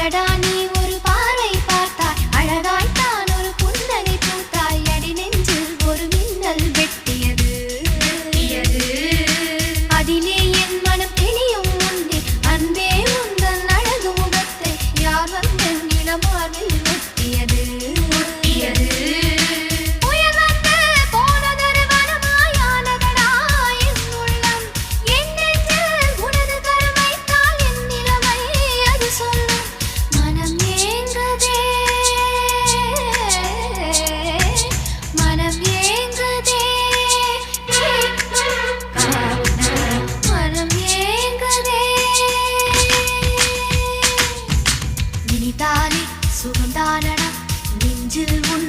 அடடா நீ ஒரு பார்வை பார்த்தாய் அழகாய்த்தான் ஒரு புன்னகை பூத்தாய் அடி நெஞ்சில் ஒரு மின்னல் வெட்டியது அதிலே என் மனம் தெளியும் முன்னே அன்பே உந்தன் அழகு முகத்தை யார் வந்து நிலமாவில் ஒட்டியது சுகந்தானடா நெஞ்சில் உன்